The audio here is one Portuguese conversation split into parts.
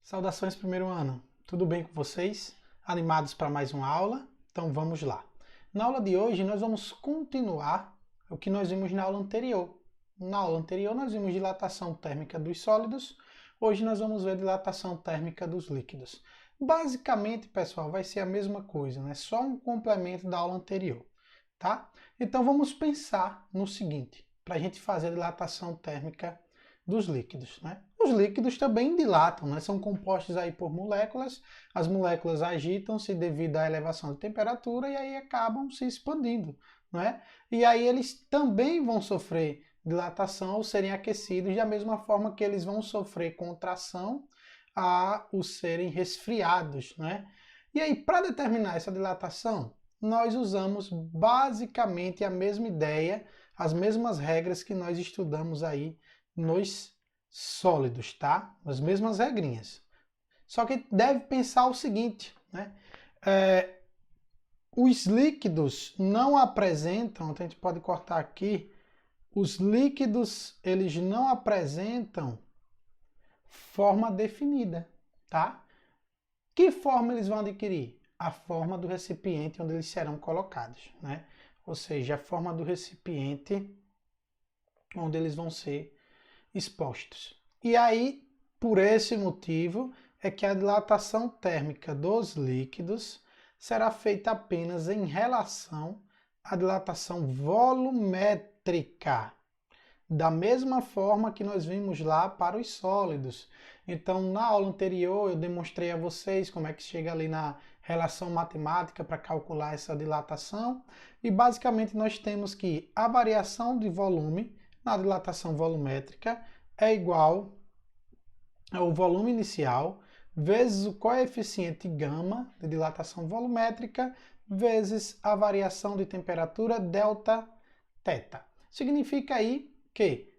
Saudações primeiro ano, tudo bem com vocês? Animados para mais uma aula? Então vamos lá. Na aula de hoje nós vamos continuar o que nós vimos na aula anterior. Na aula anterior nós vimos dilatação térmica dos sólidos, hoje nós vamos ver dilatação térmica dos líquidos. Basicamente, pessoal, vai ser a mesma coisa, né? Só um complemento da aula anterior, tá? Então vamos pensar no seguinte, para a gente fazer a dilatação térmica dos líquidos, né? Os líquidos também dilatam, né? São compostos aí por moléculas, as moléculas agitam-se devido à elevação de temperatura e aí acabam se expandindo, né? E aí eles também vão sofrer dilatação ao serem aquecidos, da mesma forma que eles vão sofrer contração ao serem resfriados, né? E aí, para determinar essa dilatação, nós usamos basicamente a mesma ideia, as mesmas regras que nós estudamos aí nos sólidos, tá? As mesmas regrinhas. Só que deve pensar o seguinte, né? Os líquidos não apresentam, a gente pode cortar aqui, os líquidos eles não apresentam forma definida, tá? Que forma eles vão adquirir? A forma do recipiente onde eles serão colocados, né? Ou seja, a forma do recipiente onde eles vão ser expostos. E aí, por esse motivo, é que a dilatação térmica dos líquidos será feita apenas em relação à dilatação volumétrica, da mesma forma que nós vimos lá para os sólidos. Então, na aula anterior, eu demonstrei a vocês como é que chega ali na relação matemática para calcular essa dilatação. E basicamente nós temos que a variação de volume na dilatação volumétrica é igual ao volume inicial vezes o coeficiente gama de dilatação volumétrica vezes a variação de temperatura delta θ. Significa aí que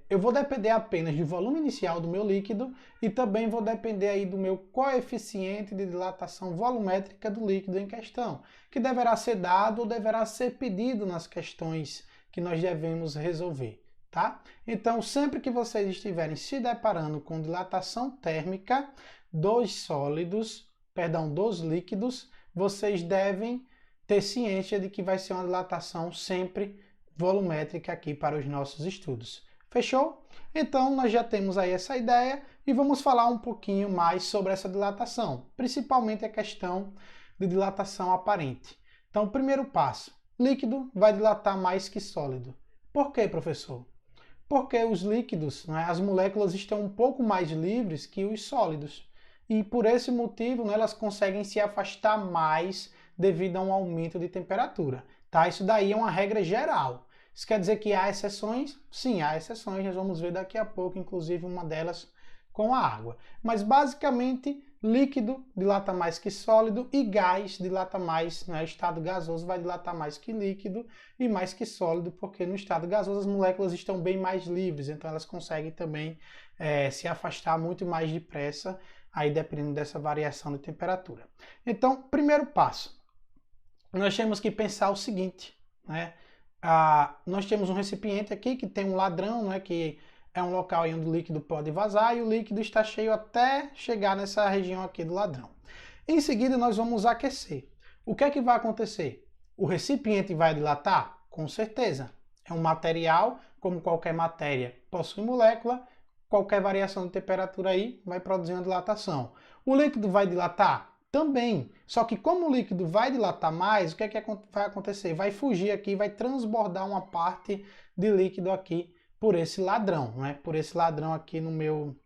eu vou depender apenas do volume inicial do meu líquido e também vou depender aí do meu coeficiente de dilatação volumétrica do líquido em questão, que deverá ser dado ou deverá ser pedido nas questões que nós devemos resolver, tá? Então, sempre que vocês estiverem se deparando com dilatação térmica dos sólidos, perdão, dos líquidos, vocês devem ter ciência de que vai ser uma dilatação sempre volumétrica aqui para os nossos estudos. Fechou? Então, nós já temos aí essa ideia e vamos falar um pouquinho mais sobre essa dilatação, principalmente a questão de dilatação aparente. Então, primeiro passo, líquido vai dilatar mais que sólido. Por quê, professor? Porque os líquidos, né, as moléculas estão um pouco mais livres que os sólidos. E por esse motivo, né, elas conseguem se afastar mais devido a um aumento de temperatura. Tá? Isso daí é uma regra geral. Isso quer dizer que há exceções? Sim, há exceções. Nós vamos ver daqui a pouco, inclusive uma delas com a água. Mas basicamente, líquido dilata mais que sólido e gás dilata mais, né? O estado gasoso vai dilatar mais que líquido e mais que sólido, porque no estado gasoso as moléculas estão bem mais livres, então elas conseguem também se afastar muito mais depressa, aí dependendo dessa variação de temperatura. Então, primeiro passo, nós temos que pensar o seguinte, né? Nós temos um recipiente aqui que tem um ladrão, né, que é um local onde o líquido pode vazar e o líquido está cheio até chegar nessa região aqui do ladrão. Em seguida, nós vamos aquecer. O que é que vai acontecer? O recipiente vai dilatar? Com certeza. É um material, como qualquer matéria, possui molécula, qualquer variação de temperatura aí vai produzir uma dilatação. O líquido vai dilatar? Também. Só que como o líquido vai dilatar mais, o que é que vai acontecer? Vai fugir aqui, vai transbordar uma parte de líquido aqui por esse ladrão, né? Por esse ladrão aqui no meu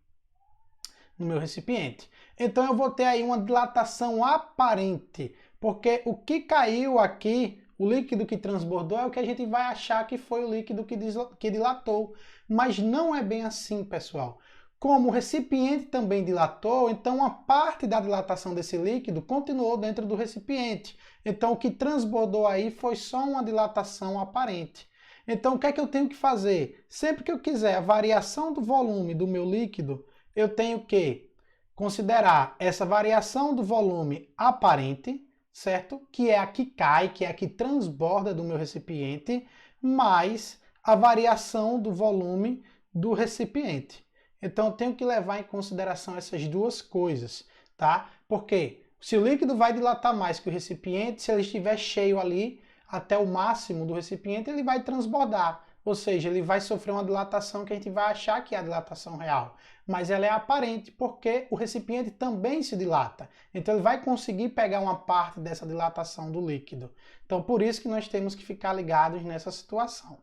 recipiente. Então eu vou ter aí uma dilatação aparente, porque o que caiu aqui, o líquido que transbordou, é o que a gente vai achar que foi o líquido que dilatou. Mas não é bem assim, pessoal. Como o recipiente também dilatou, então uma parte da dilatação desse líquido continuou dentro do recipiente. Então o que transbordou aí foi só uma dilatação aparente. Então o que é que eu tenho que fazer? Sempre que eu quiser a variação do volume do meu líquido, eu tenho que considerar essa variação do volume aparente, certo? Que é a que cai, que é a que transborda do meu recipiente, mais a variação do volume do recipiente. Então eu tenho que levar em consideração essas duas coisas, tá? Porque se o líquido vai dilatar mais que o recipiente, se ele estiver cheio ali até o máximo do recipiente, ele vai transbordar. Ou seja, ele vai sofrer uma dilatação que a gente vai achar que é a dilatação real. Mas ela é aparente porque o recipiente também se dilata. Então ele vai conseguir pegar uma parte dessa dilatação do líquido. Então por isso que nós temos que ficar ligados nessa situação.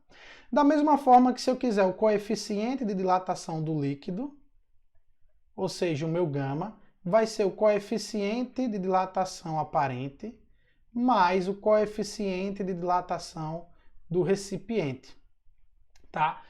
Da mesma forma que se eu quiser o coeficiente de dilatação do líquido, ou seja, o meu gama, vai ser o coeficiente de dilatação aparente mais o coeficiente de dilatação do recipiente, tá?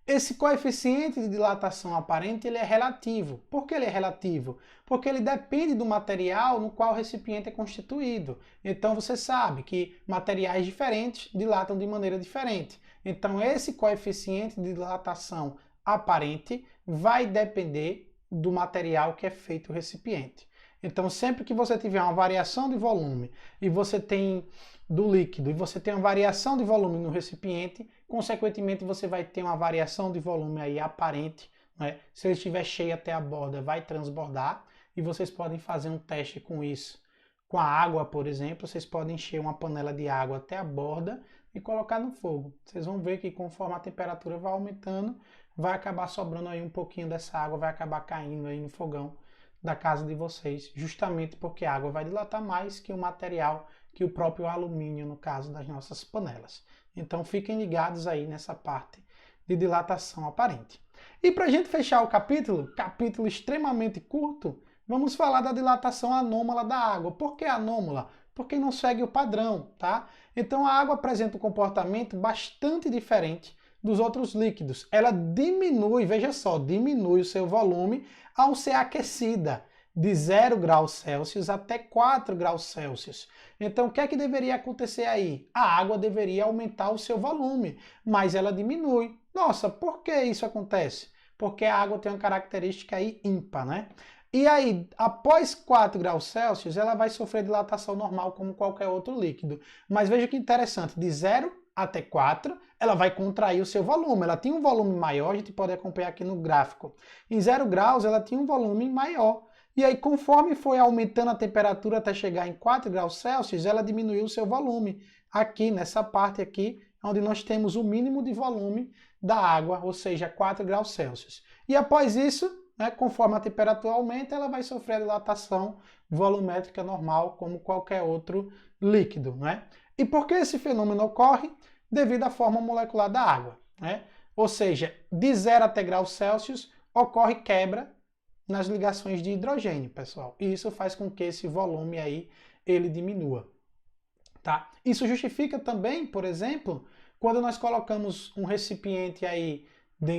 Esse coeficiente de dilatação aparente ele é relativo. Por que ele é relativo? Porque ele depende do material no qual o recipiente é constituído. Então você sabe que materiais diferentes dilatam de maneira diferente. Então esse coeficiente de dilatação aparente vai depender do material que é feito o recipiente. Então sempre que você tiver uma variação de volume e você tem do líquido e você tem uma variação de volume no recipiente, consequentemente você vai ter uma variação de volume aí aparente, né? Se ele estiver cheio até a borda, vai transbordar e vocês podem fazer um teste com isso. Com a água, por exemplo, vocês podem encher uma panela de água até a borda e colocar no fogo. Vocês vão ver que conforme a temperatura vai aumentando, vai acabar sobrando aí um pouquinho dessa água, vai acabar caindo aí no fogão da casa de vocês, justamente porque a água vai dilatar mais que o material, que o próprio alumínio, no caso das nossas panelas. Então fiquem ligados aí nessa parte de dilatação aparente. E para a gente fechar o capítulo extremamente curto, vamos falar da dilatação anômala da água. Por que anômala? Porque não segue o padrão, tá? Então a água apresenta um comportamento bastante diferente dos outros líquidos. Ela diminui, veja só, diminui o seu volume ao ser aquecida de 0 graus Celsius até 4 graus Celsius. Então, o que é que deveria acontecer aí? A água deveria aumentar o seu volume, mas ela diminui. Nossa, por que isso acontece? Porque a água tem uma característica aí ímpar, né? E aí, após 4 graus Celsius, ela vai sofrer dilatação normal como qualquer outro líquido. Mas veja que interessante, de 0 até 4, ela vai contrair o seu volume. Ela tinha um volume maior, a gente pode acompanhar aqui no gráfico. Em 0 graus, ela tinha um volume maior. E aí, conforme foi aumentando a temperatura até chegar em 4 graus Celsius, ela diminuiu o seu volume. Aqui, nessa parte aqui, onde nós temos o mínimo de volume da água, ou seja, 4 graus Celsius. E após isso, né, conforme a temperatura aumenta, ela vai sofrer a dilatação volumétrica normal, como qualquer outro líquido, né? E por que esse fenômeno ocorre? Devido à forma molecular da água, né? Ou seja, de 0 até graus Celsius ocorre quebra nas ligações de hidrogênio, pessoal. E isso faz com que esse volume aí ele diminua, tá? Isso justifica também, por exemplo, quando nós colocamos um recipiente aí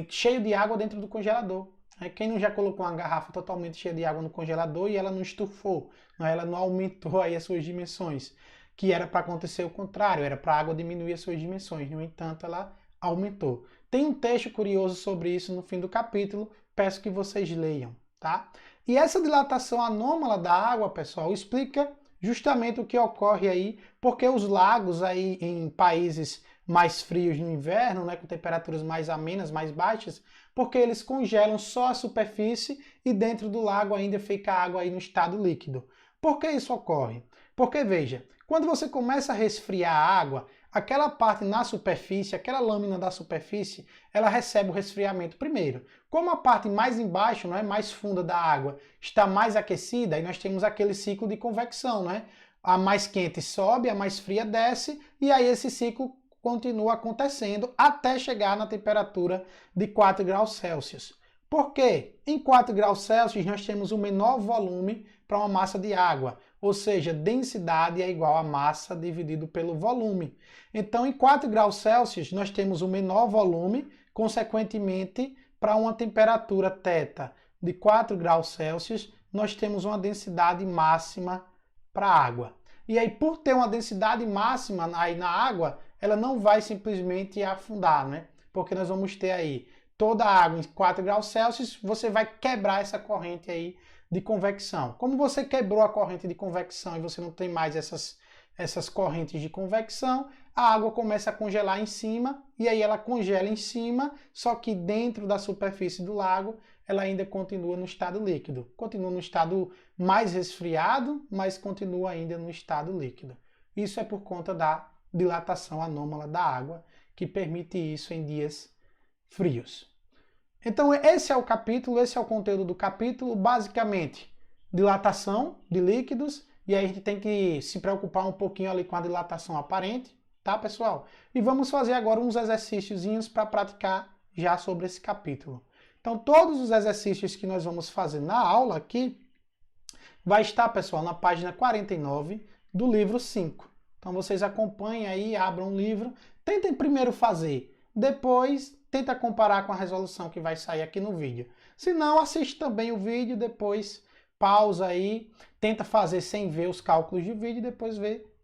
cheio de água dentro do congelador. Quem não já colocou uma garrafa totalmente cheia de água no congelador e ela não estufou, ela não aumentou aí as suas dimensões, que era para acontecer o contrário, era para a água diminuir as suas dimensões, no entanto ela aumentou. Tem um texto curioso sobre isso no fim do capítulo, peço que vocês leiam, tá? E essa dilatação anômala da água, pessoal, explica justamente o que ocorre aí, porque os lagos aí em países mais frios no inverno, né, com temperaturas mais amenas, mais baixas, porque eles congelam só a superfície e dentro do lago ainda fica a água aí no estado líquido. Por que isso ocorre? Porque, veja, quando você começa a resfriar a água, aquela parte na superfície, aquela lâmina da superfície, ela recebe o resfriamento primeiro. Como a parte mais embaixo, né, mais funda da água, está mais aquecida, aí nós temos aquele ciclo de convecção, né? A mais quente sobe, a mais fria desce, e aí esse ciclo continua acontecendo até chegar na temperatura de 4 graus Celsius. Por quê? Em 4 graus Celsius nós temos o menor volume para uma massa de água, ou seja, densidade é igual a massa dividido pelo volume. Então, em 4 graus Celsius nós temos o menor volume, consequentemente, para uma temperatura θ de 4 graus Celsius, nós temos uma densidade máxima para a água. E aí, por ter uma densidade máxima aí na água, ela não vai simplesmente afundar, né? Porque nós vamos ter aí toda a água em 4 graus Celsius, você vai quebrar essa corrente aí de convecção. Como você quebrou a corrente de convecção e você não tem mais essas correntes de convecção, a água começa a congelar em cima, e aí ela congela em cima, só que dentro da superfície do lago, ela ainda continua no estado líquido. Continua no estado mais resfriado, mas continua ainda no estado líquido. Isso é por conta da dilatação anômala da água, que permite isso em dias frios. Então esse é o capítulo, esse é o conteúdo do capítulo, basicamente dilatação de líquidos, e aí a gente tem que se preocupar um pouquinho ali com a dilatação aparente, tá, pessoal? E vamos fazer agora uns exercíciozinhos para praticar já sobre esse capítulo. Então todos os exercícios que nós vamos fazer na aula aqui vai estar, pessoal, na página 49 do livro 5. Então vocês acompanhem aí, abram o livro, tentem primeiro fazer, depois tenta comparar com a resolução que vai sair aqui no vídeo. Se não, assiste também o vídeo, depois pausa aí, tenta fazer sem ver os cálculos de vídeo, depois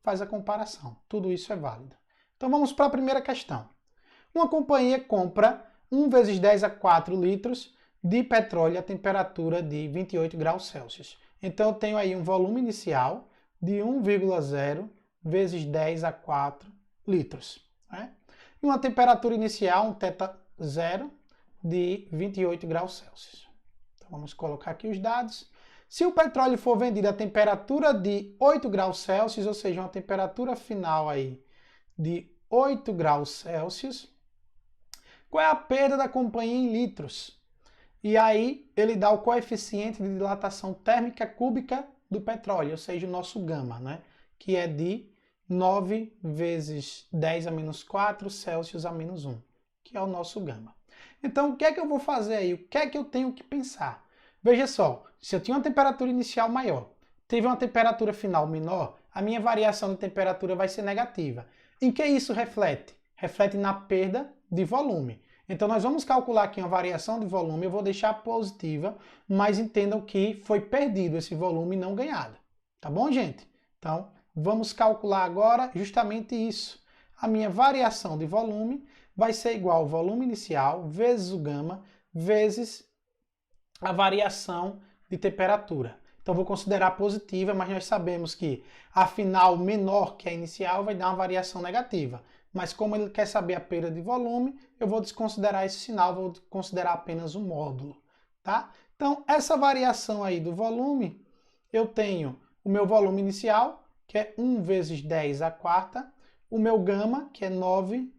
faz a comparação. Tudo isso é válido. Então vamos para a primeira questão. Uma companhia compra 1 vezes 10 a 4 litros de petróleo a temperatura de 28 graus Celsius. Então eu tenho aí um volume inicial de 1,0 vezes 10 a 4 litros. Né? E uma temperatura inicial, um θ0, de 28 graus Celsius. Então vamos colocar aqui os dados. Se o petróleo for vendido a temperatura de 8 graus Celsius, ou seja, uma temperatura final aí de 8 graus Celsius, qual é a perda da companhia em litros? E aí ele dá o coeficiente de dilatação térmica cúbica do petróleo, ou seja, o nosso gama, né? Que é de 9 vezes 10 a menos 4 Celsius a menos 1, que é o nosso gama. Então, o que é que eu vou fazer aí? O que é que eu tenho que pensar? Veja só, se eu tinha uma temperatura inicial maior, teve uma temperatura final menor, a minha variação de temperatura vai ser negativa. Em que isso reflete? Reflete na perda de volume. Então, nós vamos calcular aqui uma variação de volume, eu vou deixar positiva, mas entendam que foi perdido esse volume não ganhado. Tá bom, gente? Então, vamos calcular agora justamente isso. A minha variação de volume vai ser igual ao volume inicial vezes o gama vezes a variação de temperatura. Então, vou considerar positiva, mas nós sabemos que a final menor que a inicial vai dar uma variação negativa. Mas como ele quer saber a perda de volume, eu vou desconsiderar esse sinal, vou considerar apenas um módulo. Tá? Então, essa variação aí do volume, eu tenho o meu volume inicial, que é 1 vezes 10 a quarta, o meu gama, que é 9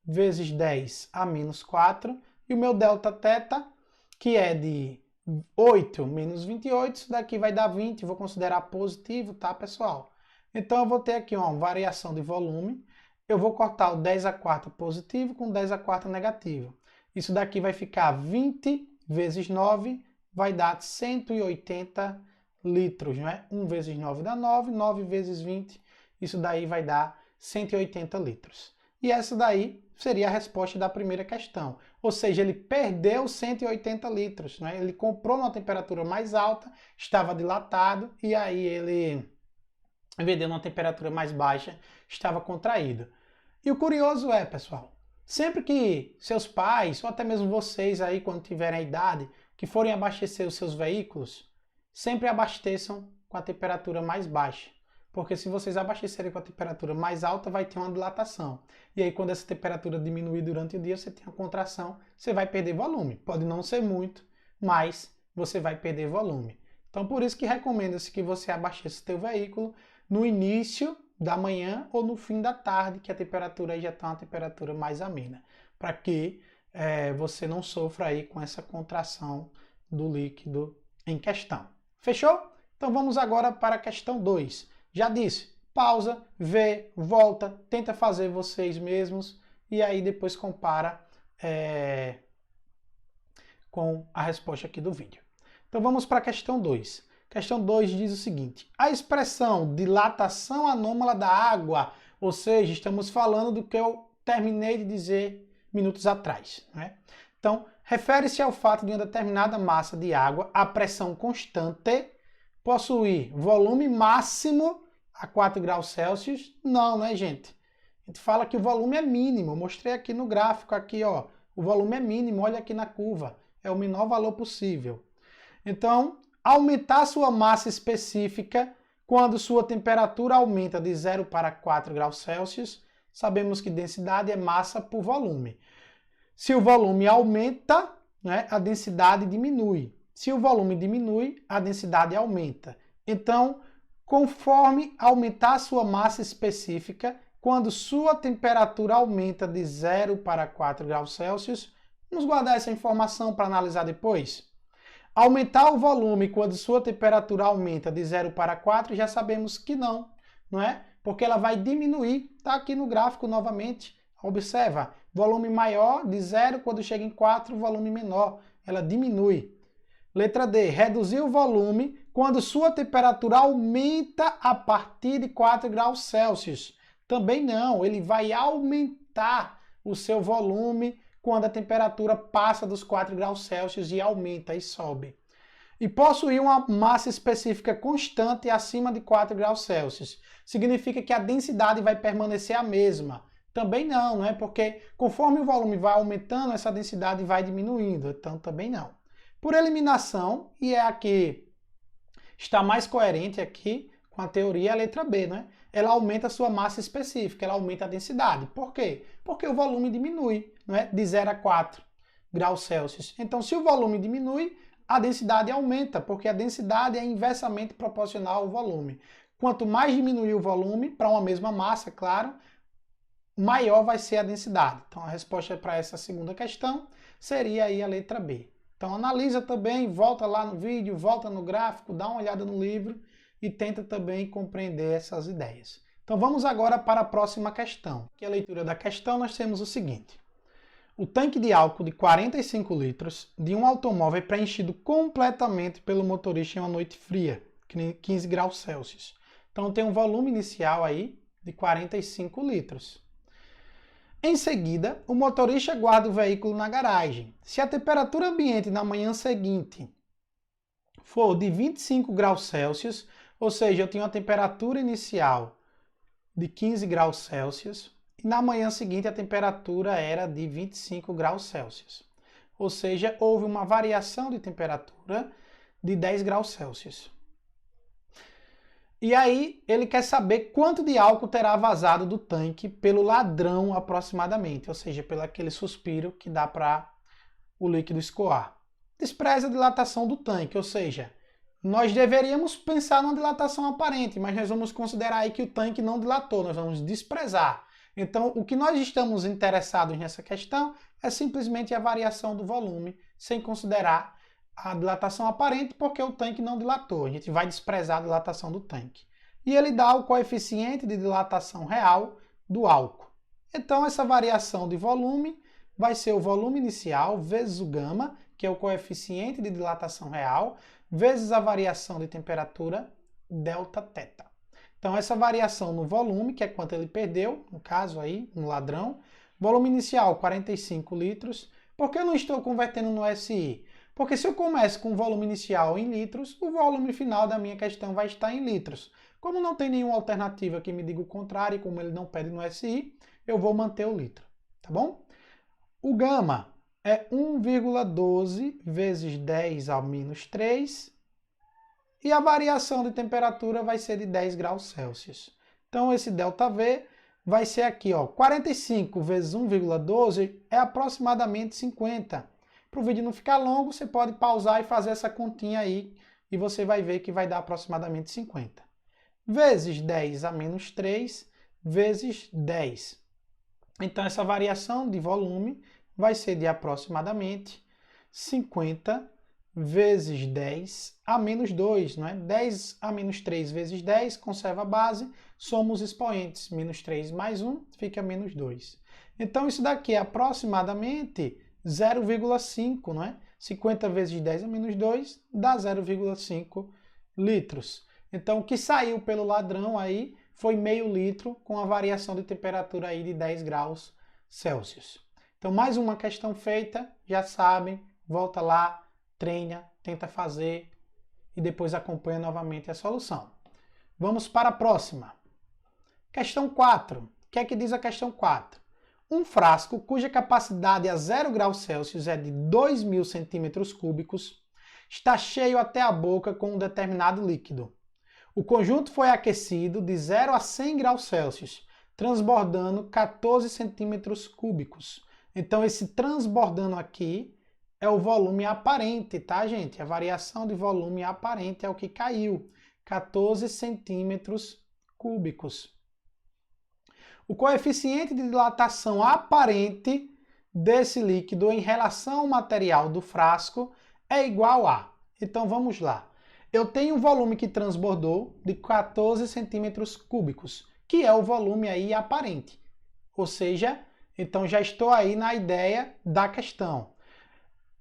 vezes 10 a menos 4, e o meu Δθ, que é de 8 menos 28, isso daqui vai dar 20, vou considerar positivo, tá, pessoal? Então, eu vou ter aqui uma variação de volume, eu vou cortar o 10 a quarta positivo com 10 a quarta negativo. Isso daqui vai ficar 20 vezes 9, vai dar 180 litros, não é? 1 vezes 9 dá 9, 9 vezes 20, isso daí vai dar 180 litros. E essa daí seria a resposta da primeira questão. Ou seja, ele perdeu 180 litros, né? Ele comprou numa temperatura mais alta, estava dilatado, e aí ele vendeu numa temperatura mais baixa, estava contraído. E o curioso é, pessoal, sempre que seus pais, ou até mesmo vocês aí, quando tiverem a idade, que forem abastecer os seus veículos, sempre abasteçam com a temperatura mais baixa. Porque se vocês abastecerem com a temperatura mais alta, vai ter uma dilatação. E aí, quando essa temperatura diminuir durante o dia, você tem uma contração, você vai perder volume. Pode não ser muito, mas você vai perder volume. Então, por isso que recomenda-se que você abasteça o seu veículo no início da manhã ou no fim da tarde, que a temperatura aí já está uma temperatura mais amena. Para que você não sofra aí com essa contração do líquido em questão. Fechou? Então, vamos agora para a questão 2. Já disse, pausa, vê, volta, tenta fazer vocês mesmos e aí depois compara com a resposta aqui do vídeo. Então vamos para a questão 2. Questão 2 diz o seguinte: a expressão dilatação anômala da água, ou seja, estamos falando do que eu terminei de dizer minutos atrás, né? Então, refere-se ao fato de uma determinada massa de água a pressão constante possuir volume máximo a 4 graus Celsius? Não, né, gente? A gente fala que o volume é mínimo. Eu mostrei aqui no gráfico, aqui, ó. O volume é mínimo, olha aqui na curva. É o menor valor possível. Então, aumentar sua massa específica quando sua temperatura aumenta de 0 para 4 graus Celsius Sabemos que densidade é massa por volume. Se o volume aumenta, né, a densidade diminui. Se o volume diminui, a densidade aumenta. Então, conforme aumentar a sua massa específica, quando sua temperatura aumenta de 0 para 4 graus Celsius, vamos guardar essa informação para analisar depois. Aumentar o volume quando sua temperatura aumenta de 0 para 4, já sabemos que não é? Porque ela vai diminuir. Está aqui no gráfico novamente. Observa, volume maior de 0, quando chega em 4, volume menor. Ela diminui. Letra D, reduzir o volume quando sua temperatura aumenta a partir de 4 graus Celsius. Também não, ele vai aumentar o seu volume quando a temperatura passa dos 4 graus Celsius e aumenta e sobe. E possuir uma massa específica constante acima de 4 graus Celsius. Significa que a densidade vai permanecer a mesma. Também não é? Porque conforme o volume vai aumentando, essa densidade vai diminuindo. Então também não. Por eliminação, e é a que está mais coerente aqui com a teoria, a letra B, né? Ela aumenta a sua massa específica, ela aumenta a densidade. Por quê? Porque o volume diminui, não é? De 0 a 4 graus Celsius. Então, se o volume diminui, a densidade aumenta, porque a densidade é inversamente proporcional ao volume. Quanto mais diminuir o volume, para uma mesma massa, claro, maior vai ser a densidade. Então, a resposta para essa segunda questão seria aí a letra B. Então, analisa também, volta lá no vídeo, volta no gráfico, dá uma olhada no livro e tenta também compreender essas ideias. Então, vamos agora para a próxima questão. Aqui a leitura da questão, nós temos o seguinte. O tanque de álcool de 45 litros de um automóvel é preenchido completamente pelo motorista em uma noite fria, 15 graus Celsius. Então, tem um volume inicial aí de 45 litros. Em seguida, o motorista guarda o veículo na garagem. Se a temperatura ambiente na manhã seguinte for de 25 graus Celsius, ou seja, eu tenho uma temperatura inicial de 15 graus Celsius, e na manhã seguinte a temperatura era de 25 graus Celsius. Ou seja, houve uma variação de temperatura de 10 graus Celsius. E aí ele quer saber quanto de álcool terá vazado do tanque pelo ladrão aproximadamente, ou seja, pelo aquele suspiro que dá para o líquido escoar. Despreza a dilatação do tanque, ou seja, nós deveríamos pensar numa dilatação aparente, mas nós vamos considerar aí que o tanque não dilatou, nós vamos desprezar. Então, o que nós estamos interessados nessa questão é simplesmente a variação do volume, sem considerar a dilatação aparente, porque o tanque não dilatou. A gente vai desprezar a dilatação do tanque. E ele dá o coeficiente de dilatação real do álcool. Então, essa variação de volume vai ser o volume inicial vezes o gama, que é o coeficiente de dilatação real, vezes a variação de temperatura, delta θ. Então, essa variação no volume, que é quanto ele perdeu, no caso aí, no ladrão, volume inicial 45 litros. Por que eu não estou convertendo no SI? Porque se eu começo com o volume inicial em litros, o volume final da minha questão vai estar em litros. Como não tem nenhuma alternativa que me diga o contrário, como ele não pede no SI, eu vou manter o litro, tá bom? O gama é 1,12 vezes 10 ao menos 3, e a variação de temperatura vai ser de 10 graus Celsius. Então, esse ΔV vai ser aqui, ó, 45 vezes 1,12 é aproximadamente 50. Para o vídeo não ficar longo, você pode pausar e fazer essa continha aí, e você vai ver que vai dar aproximadamente 50. Vezes 10 a menos 3, vezes 10. Então, essa variação de volume vai ser de aproximadamente 50 vezes 10 a menos 2, não é? 10 a menos 3 vezes 10, conserva a base, somos expoentes. Menos 3 mais 1 fica menos 2. Então, isso daqui é aproximadamente 0,5, não é? 50 vezes 10 a menos 2 dá 0,5 litros. Então, o que saiu pelo ladrão aí foi meio litro com a variação de temperatura aí de 10 graus Celsius. Então, mais uma questão feita, já sabem, volta lá, treina, tenta fazer e depois acompanha novamente a solução. Vamos para a próxima. Questão 4. O que é que diz a questão 4? Um frasco cuja capacidade a 0 graus Celsius é de 2.000 centímetros cúbicos está cheio até a boca com um determinado líquido. O conjunto foi aquecido de 0 a 100 graus Celsius. transbordando 14 centímetros cúbicos. Então, esse transbordando aqui é o volume aparente, tá, gente? A variação de volume aparente é o que caiu, 14 centímetros cúbicos. O coeficiente de dilatação aparente desse líquido em relação ao material do frasco é igual a... Então, vamos lá. Eu tenho um volume que transbordou de 14 centímetros cúbicos, que é o volume aí aparente. Ou seja, então já estou aí na ideia da questão.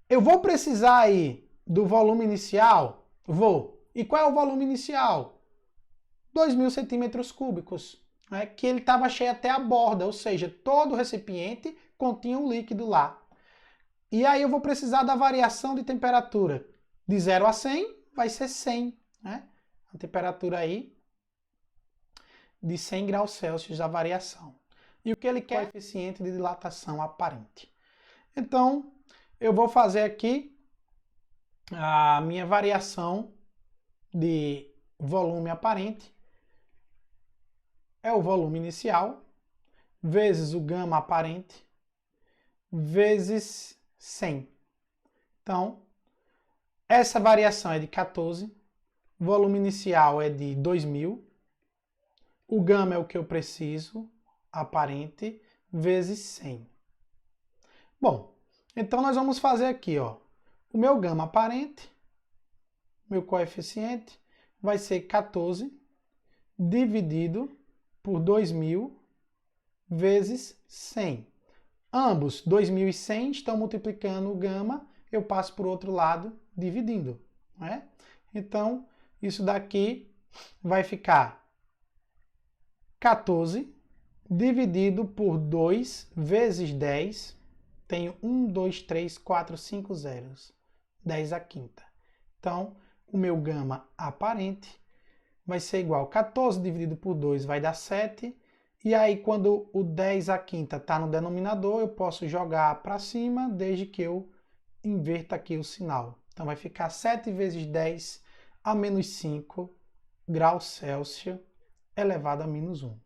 Eu vou precisar aí do volume inicial? Vou. E qual é o volume inicial? 2.000 centímetros cúbicos, né? Que ele estava cheio até a borda, ou seja, todo o recipiente continha um líquido lá. E aí eu vou precisar da variação de temperatura. De 0 a 100 vai ser 100, né? A temperatura aí de 100 graus Celsius a variação. E o que ele quer é o coeficiente de dilatação aparente. Então, eu vou fazer aqui a minha variação de volume aparente. É o volume inicial, vezes o gama aparente, vezes 100. Então, essa variação é de 14, o volume inicial é de 2.000, o gama é o que eu preciso, aparente, vezes 100. Bom, então nós vamos fazer aqui, ó, o meu gama aparente, meu coeficiente, vai ser 14 dividido por 2.000 vezes 100. Ambos, 2.000 e 100, estão multiplicando o gama, eu passo para o outro lado, dividindo, né? Então, isso daqui vai ficar 14 dividido por 2 vezes 10. Tenho 1, 2, 3, 4, 5 zeros. 10 à quinta. Então, o meu gama aparente vai ser igual a 14 dividido por 2 vai dar 7. E aí, quando o 10 à quinta está no denominador, eu posso jogar para cima, desde que eu inverta aqui o sinal. Então, vai ficar 7 vezes 10 a menos 5 graus Celsius elevado a menos 1.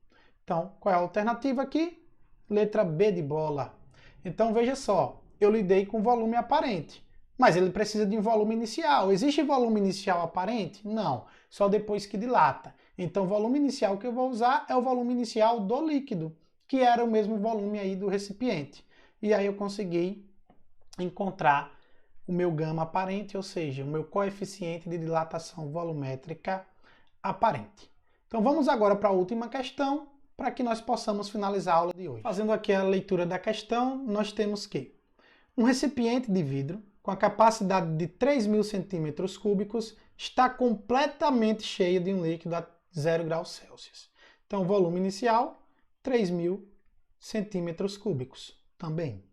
Então, qual é a alternativa aqui? Letra B de bola. Então, veja só, eu lidei com volume aparente, mas ele precisa de um volume inicial. Existe volume inicial aparente? Não, só depois que dilata. Então, o volume inicial que eu vou usar é o volume inicial do líquido, que era o mesmo volume aí do recipiente. E aí eu consegui encontrar o meu gama aparente, ou seja, o meu coeficiente de dilatação volumétrica aparente. Então, vamos agora para a última questão, para que nós possamos finalizar a aula de hoje. Fazendo aqui a leitura da questão, nós temos que um recipiente de vidro com a capacidade de 3.000 centímetros cúbicos está completamente cheio de um líquido a 0 graus Celsius. Então, o volume inicial, 3.000 centímetros cúbicos também.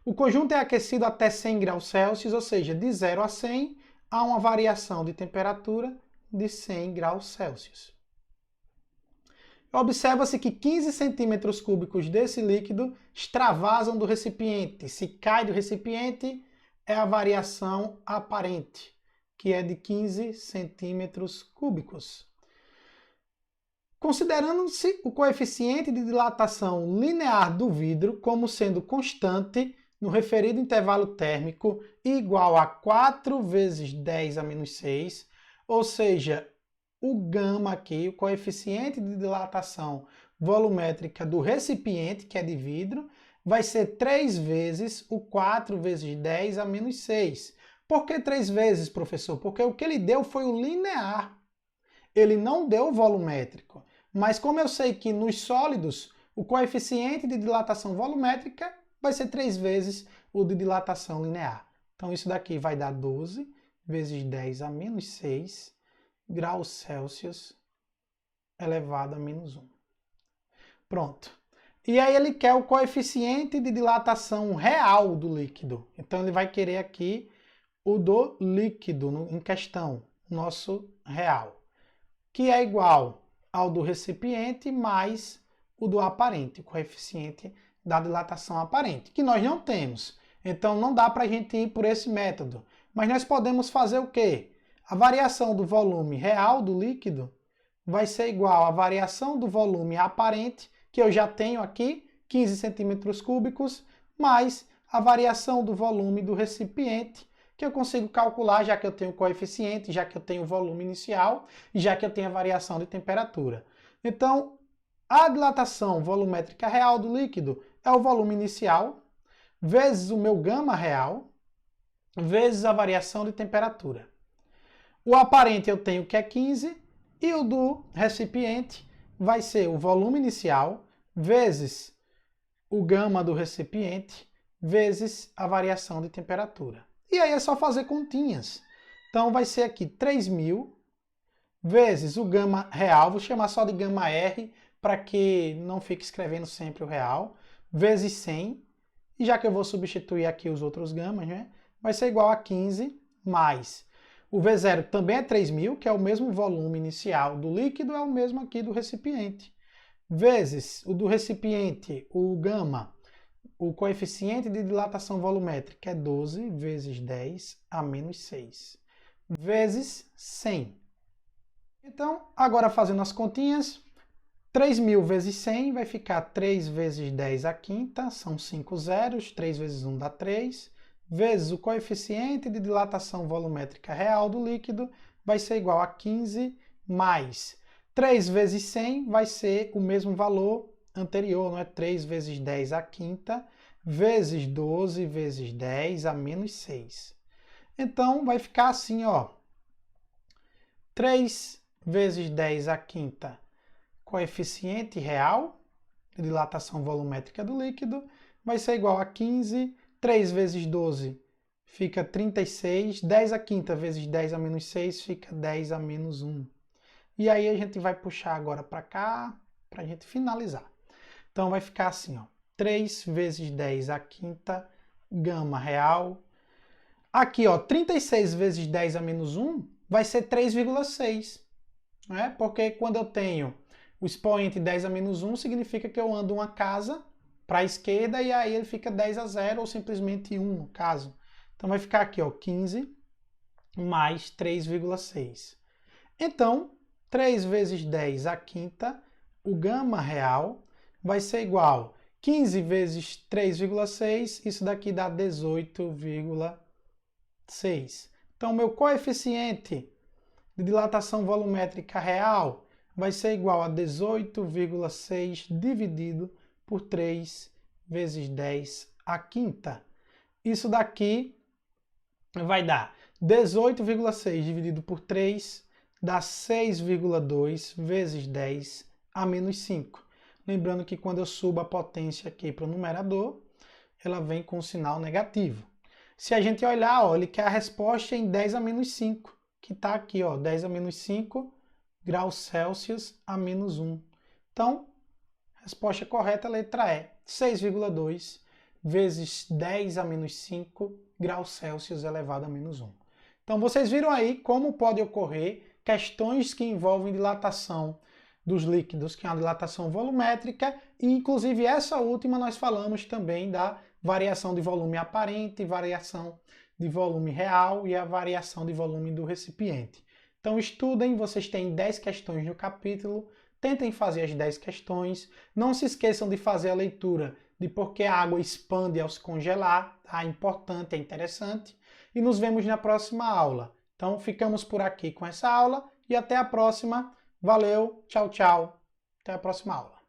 O conjunto é aquecido até 100 graus Celsius, ou seja, de 0 a 100 há uma variação de temperatura de 100 graus Celsius. Observa-se que 15 centímetros cúbicos desse líquido extravasam do recipiente. Se cai do recipiente, é a variação aparente, que é de 15 centímetros cúbicos. Considerando-se o coeficiente de dilatação linear do vidro como sendo constante no referido intervalo térmico igual a 4 vezes 10 a menos 6, ou seja, o gama aqui, o coeficiente de dilatação volumétrica do recipiente, que é de vidro, vai ser 3 vezes o 4 vezes 10 a menos 6. Por que 3 vezes, professor? Porque o que ele deu foi o linear. Ele não deu o volumétrico. Mas como eu sei que nos sólidos o coeficiente de dilatação volumétrica vai ser 3 vezes o de dilatação linear. Então isso daqui vai dar 12 vezes 10 a menos 6 graus Celsius elevado a menos 1. Pronto. E aí ele quer o coeficiente de dilatação real do líquido. Então ele vai querer aqui o do líquido em questão, nosso real, que é igual ao do recipiente mais o do aparente, o coeficiente da dilatação aparente, que nós não temos. Então não dá para a gente ir por esse método. Mas nós podemos fazer o quê? A variação do volume real do líquido vai ser igual à variação do volume aparente que eu já tenho aqui, 15 centímetros cúbicos, mais a variação do volume do recipiente, que eu consigo calcular, já que eu tenho o coeficiente, já que eu tenho o volume inicial, e já que eu tenho a variação de temperatura. Então, a dilatação volumétrica real do líquido é o volume inicial, vezes o meu gama real, vezes a variação de temperatura. O aparente eu tenho que é 15, e o do recipiente vai ser o volume inicial, vezes o gama do recipiente, vezes a variação de temperatura. E aí é só fazer continhas. Então vai ser aqui 3.000 vezes o gama real, vou chamar só de gama R, para que não fique escrevendo sempre o real, vezes 100, e já que eu vou substituir aqui os outros gamas, né, vai ser igual a 15 mais o V0 também é 3.000, que é o mesmo volume inicial do líquido, é o mesmo aqui do recipiente, vezes o do recipiente, o gama, o coeficiente de dilatação volumétrica é 12 vezes 10 a menos 6, vezes 100. Então, agora fazendo as continhas, 3.000 vezes 100 vai ficar 3 vezes 10 a quinta, são 5 zeros, 3 vezes 1 dá 3, vezes o coeficiente de dilatação volumétrica real do líquido vai ser igual a 15 mais 3 vezes 100 vai ser o mesmo valor anterior, não é? 3 vezes 10 a quinta, vezes 12 vezes 10 a menos 6. Então, vai ficar assim, ó. 3 vezes 10 a quinta, coeficiente real de dilatação volumétrica do líquido, vai ser igual a 15, 3 vezes 12 fica 36, 10 a quinta vezes 10 a menos 6 fica 10 a menos 1. E aí a gente vai puxar agora para cá, para a gente finalizar. Então vai ficar assim, ó, 3 vezes 10 a quinta, gama real. Aqui, ó, 36 vezes 10 a menos 1 vai ser 3,6. Né? Porque quando eu tenho o expoente 10 a menos 1, significa que eu ando uma casa para a esquerda e aí ele fica 10 a 0 ou simplesmente 1 no caso. Então vai ficar aqui, ó, 15 mais 3,6. Então, 3 vezes 10 a quinta, o gama real vai ser igual a 15 vezes 3,6, isso daqui dá 18,6. Então, meu coeficiente de dilatação volumétrica real vai ser igual a 18,6 dividido por 3 vezes 10 a quinta. Isso daqui vai dar 18,6 dividido por 3 dá 6,2 vezes 10 a menos 5. Lembrando que quando eu subo a potência aqui para o numerador, ela vem com o sinal negativo. Se a gente olhar, ó, ele quer a resposta em 10 a menos 5, que está aqui, ó, 10 a menos 5 graus Celsius a menos 1. Então, a resposta correta, a letra E, 6,2 vezes 10 a menos 5 graus Celsius elevado a menos 1. Então, vocês viram aí como pode ocorrer questões que envolvem dilatação dos líquidos, que é a dilatação volumétrica, e inclusive essa última nós falamos também da variação de volume aparente, variação de volume real e a variação de volume do recipiente. Então estudem, vocês têm 10 questões no capítulo, tentem fazer as 10 questões, não se esqueçam de fazer a leitura de por que a água expande ao se congelar, tá? É importante, é interessante, e nos vemos na próxima aula. Então ficamos por aqui com essa aula e até a próxima. Valeu, tchau, tchau. Até a próxima aula.